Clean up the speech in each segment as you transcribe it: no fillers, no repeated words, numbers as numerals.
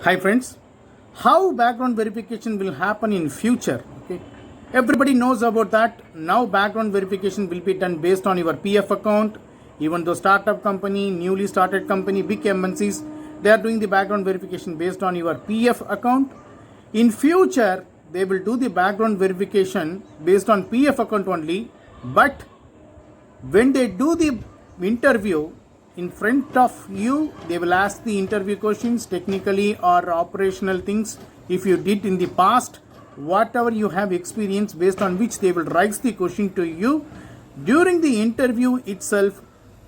Hi friends, how background verification will happen in future? Okay, everybody knows about that. Now background verification will be done based on your PF account. Even though startup company, newly started company, big MNCs, they are doing the background verification based on your PF account. In future, they will do the background verification based on PF account only, but when they do the interview in front of you, they will ask the interview questions, technically or operational things. If you did in the past, whatever you have experienced, based on which they will raise the question to you. During the interview itself,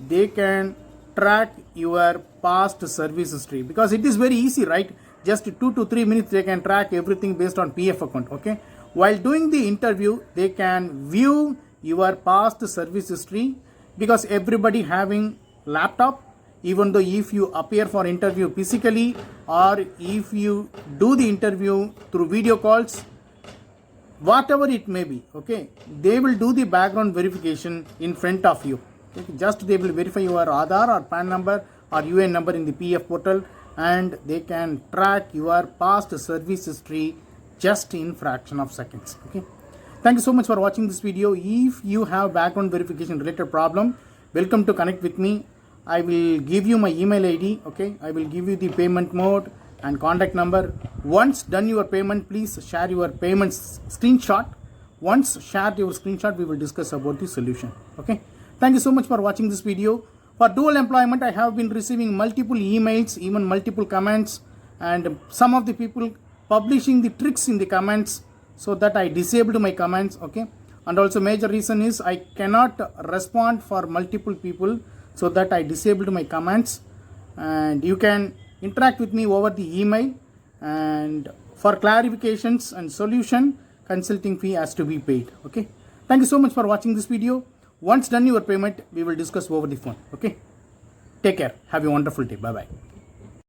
they can track your past service history, because it is very easy, right? Just 2 to 3 minutes they can track everything based on PF account. Okay, while doing the interview, they can view your past service history, because everybody having laptop. Even though if you appear for interview physically, or if you do the interview through video calls, whatever it may be, okay, they will do the background verification in front of you. Okay? Just they will verify your Aadhaar or PAN number or UN number in the PF portal, and they can track your past service history just in fraction of seconds. Okay, thank you so much for watching this video. If you have background verification related problem, welcome to connect with me. I will give you my email ID. Okay, I will give you the payment mode and contact number. Once done your payment, please share your payment screenshot. Once shared your screenshot, we will discuss about the solution. Okay, thank you so much for watching this video. For dual employment, I have been receiving multiple emails, even multiple comments, and some of the people publishing the tricks in the comments, so that I disabled my comments. Okay, and also major reason is I cannot respond for multiple people, so that I disabled my comments. And you can interact with me over the email, and for clarifications and solution, consulting fee has to be paid. Okay, thank you so much for watching this video. Once done your payment, we will discuss over the phone. Okay, take care, have a wonderful day. Bye bye.